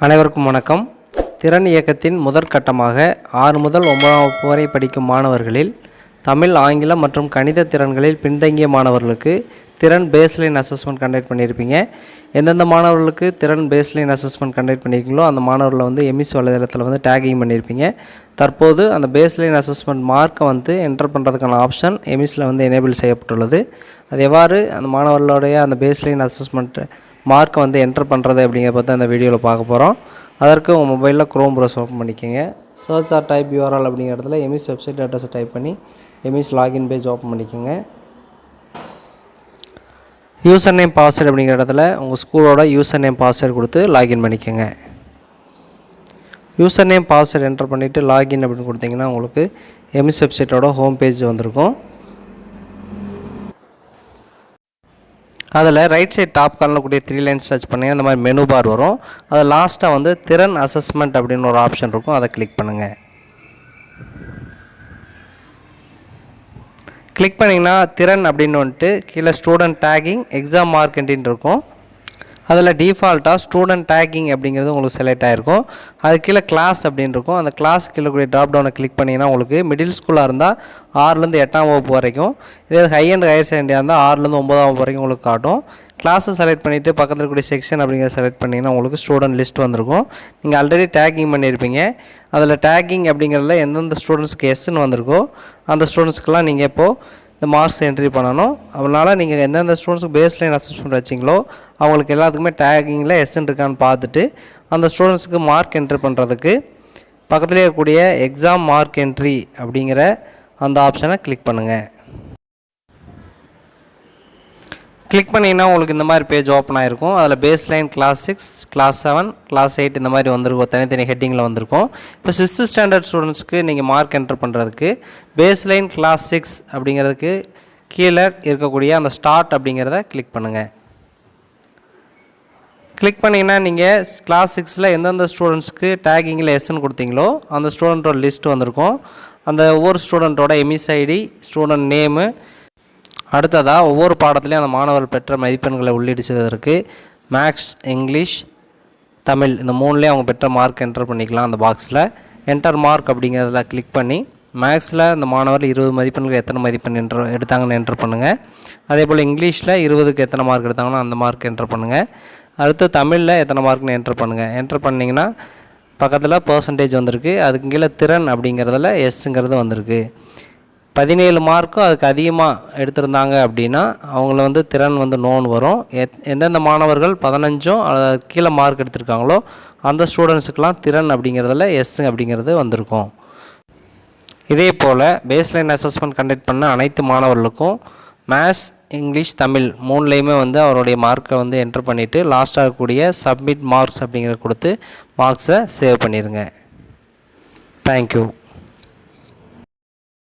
அனைவருக்கும் வணக்கம். திறன் இயக்கத்தின் முதற்கட்டமாக 6 முதல் 9ஆம் வகுப்பு வரை படிக்கும் மாணவர்களில் தமிழ், ஆங்கிலம் மற்றும் கணித திறன்களில் பின்தங்கிய மாணவர்களுக்கு திறன் பேஸ்லைன் அசஸ்மெண்ட் கண்டக்ட் பண்ணியிருப்பீங்க. எந்தெந்த மாணவர்களுக்கு திறன் பேஸ்லைன் அசஸ்மெண்ட் கண்டக்ட் பண்ணியிருக்கீங்களோ அந்த மாணவர்களை வந்து எம்இஸ் வலைதளத்தில் டேகிங் பண்ணியிருப்பீங்க. தற்போது அந்த பேஸ்லைன் அசஸ்மெண்ட் மார்க்கை என்டர் பண்ணுறதுக்கான ஆப்ஷன் எம்இஸில் எனேபிள் செய்யப்பட்டுள்ளது. அது எவ்வாறு அந்த மாணவர்களுடைய அந்த பேஸ்லைன் அசஸ்மெண்ட் மார்க்கை என்டர் பண்ணுறது அப்படிங்கிறத பற்றி அந்த வீடியோவில் பார்க்க போகிறோம். அதற்கு உங்கள் மொபைலில் க்ரோம் ப்ரௌசர் ஓப்பன் பண்ணிக்கோங்க. சர்ச் ஆர் டைப் யூஆர்எல் அப்படிங்கிற இடத்துல எம்இஸ் வெப்சைட் அட்ரஸை டைப் பண்ணி எம்இஸ் லாகின் பேஜ் ஓப்பன் பண்ணிக்கோங்க. யூசர் நேம் பாஸ்வேர்டு அப்படிங்கிற இடத்துல உங்கள் ஸ்கூலோட யூசர் நேம் பாஸ்வேர்டு கொடுத்து லாகின் பண்ணிக்கோங்க. யூசர் நேம் பாஸ்வேர்டு என்டர் பண்ணிவிட்டு லாகின் அப்படின்னு கொடுத்தீங்கன்னா உங்களுக்கு எம்இஸ் வெப்சைட்டோட ஹோம் பேஜ் வந்திருக்கும். அதில் ரைட் சைட் டாப் கார்னரில் கூடிய 3 லைன்ஸ் டச் பண்ணிங்கன்னா இந்த மாதிரி மெனு பார் வரும். அதில் லாஸ்ட்டாக திறன் அசஸ்மெண்ட் அப்படின்னு ஒரு ஆப்ஷன் இருக்கும். அதை கிளிக் பண்ணுங்கள். கிளிக் பண்ணிங்கன்னா திறன் அப்படின்னு கீழே ஸ்டூடெண்ட் டேகிங் எக்ஸாம் மார்க் என்ட்ரின்னு இருக்கும். அதில் டிஃபால்ட்டாக ஸ்டூடெண்ட் டேகிங் அப்படிங்கிறது உங்களுக்கு செலக்ட் ஆகிருக்கும். அது கீழே கிளாஸ் அப்படின்னு இருக்கும். அந்த கிளாஸ் கீழே கூடிய ட்ராப் டவுனை கிளிக் பண்ணிங்கன்னா உங்களுக்கு மிடில் ஸ்கூலாக இருந்தால் 6லேருந்து 8ஆம் வகுப்பு வரைக்கும், இதே ஹை அண்ட் ஹையர் செகண்டரியாக இருந்தால் 6லேருந்து 9ஆம் வகுப்பு வரைக்கும் உங்களுக்கு காட்டும். கிளாஸை செலக்ட் பண்ணிவிட்டு பக்கத்தில் இருக்கக்கூடிய செக்ஷன் அப்படிங்கிறத செலக்ட் பண்ணிங்கன்னா உங்களுக்கு ஸ்டூடெண்ட் லிஸ்ட் வந்திருக்கும். நீங்கள் ஆல்ரெடி டேகிங் பண்ணியிருப்பீங்க. அதில் டேகிங் அப்படிங்கிறதுல எந்தெந்த ஸ்டூடெண்ட்ஸ்க்கு எஸ்ன்னு வந்திருக்கோ அந்த ஸ்டூடெண்ட்ஸ்க்கெலாம் நீங்கள் இப்போது இந்த மார்க்ஸ் என்ட்ரி பண்ணணும். அதனால் நீங்கள் எந்தெந்த ஸ்டூடெண்ட்ஸுக்கு பேஸ்லைன் அசஸ்மெண்ட் வச்சிங்களோ அவங்களுக்கு எல்லாத்துக்குமே டேகிங்கில் எஸ்ன்னு இருக்கான்னு பார்த்துட்டு அந்த ஸ்டூடெண்ட்ஸுக்கு மார்க் என்ட்ரி பண்ணுறதுக்கு பக்கத்துலேயே இருக்கக்கூடிய எக்ஸாம் மார்க் என்ட்ரி அப்படிங்கிற அந்த ஆப்ஷனை கிளிக் பண்ணுங்கள். கிளிக் பண்ணிங்கன்னா உங்களுக்கு இந்த மாதிரி பேஜ் ஓப்பன் ஆகிருக்கும். அதில் பேஸ்லைன் கிளாஸ் 6, கிளாஸ் 7, கிளாஸ் 8 இந்த மாதிரி வந்திருக்கும். தனித்தனி ஹெட்டிங்கில் வந்திருக்கும். இப்போ 6th ஸ்டாண்டர்ட் ஸ்டூடெண்ட்ஸ்க்கு நீங்கள் மார்க் என்டர் பண்ணுறதுக்கு பேஸ்லைன் கிளாஸ் 6 அப்படிங்கிறதுக்கு கீழே இருக்கக்கூடிய அந்த ஸ்டார்ட் அப்படிங்கிறத கிளிக் பண்ணுங்கள். கிளிக் பண்ணிங்கன்னா நீங்கள் கிளாஸ் 6ல் எந்தெந்த ஸ்டூடெண்ட்ஸ்க்கு டேகிங்கில் எஸ்ன்னு கொடுத்தீங்களோ அந்த ஸ்டூடெண்ட்டோட லிஸ்ட் வந்திருக்கும். அந்த ஒவ்வொரு ஸ்டூடெண்ட்டோட எம்இஸ் ஐடி, ஸ்டூடெண்ட் நேமு, அடுத்ததாக ஒவ்வொரு பாடத்துலையும் அந்த மாணவர் பெற்ற மதிப்பெண்களை உள்ளீடு செய்வதற்கு மேக்ஸ், இங்கிலீஷ், தமிழ் இந்த 3லேயும் அவங்க பெற்ற மார்க் என்டர் பண்ணிக்கலாம். அந்த பாக்ஸில் என்டர் மார்க் அப்படிங்கிறதுல கிளிக் பண்ணி மேக்ஸில் இந்த மாணவர் 20 மதிப்பெண்கள் எத்தனை மதிப்பெண் எடுத்தாங்கன்னு என்டர் பண்ணுங்கள். அதே போல் இங்கிலீஷில் 20க்கு எத்தனை மார்க் எடுத்தாங்கன்னா அந்த மார்க் என்டர் பண்ணுங்கள். அடுத்து தமிழில் எத்தனை மார்க்னு என்டர் பண்ணுங்கள். என்டர் பண்ணிங்கன்னா பக்கத்தில் பர்சன்டேஜ் வந்திருக்கு. அதுக்கு கீழே திறன் அப்படிங்கிறதுல எஸ்ஸுங்கிறது வந்திருக்கு. 17 மார்க்கும் அதுக்கு அதிகமாக எடுத்திருந்தாங்க அப்படின்னா அவங்கள திறன் நோன் வரும். எந்தெந்த மாணவர்கள் 15 கீழே மார்க் எடுத்திருக்காங்களோ அந்த ஸ்டூடெண்ட்ஸுக்கெலாம் திறன் அப்படிங்கிறதுல எஸ் அப்படிங்கிறது வந்திருக்கும். இதே போல் பேஸ்லைன் அசஸ்மெண்ட் கண்டக்ட் பண்ண அனைத்து மாணவர்களுக்கும் மேத்ஸ், இங்கிலீஷ், தமிழ் 3லேயுமே அவருடைய மார்க்கை என்டர் பண்ணிவிட்டு லாஸ்ட்டாக இருக்கக்கூடிய சப்மிட் மார்க்ஸ் அப்படிங்கிறத கொடுத்து மார்க்ஸை சேவ் பண்ணிடுங்க. தேங்க்யூ.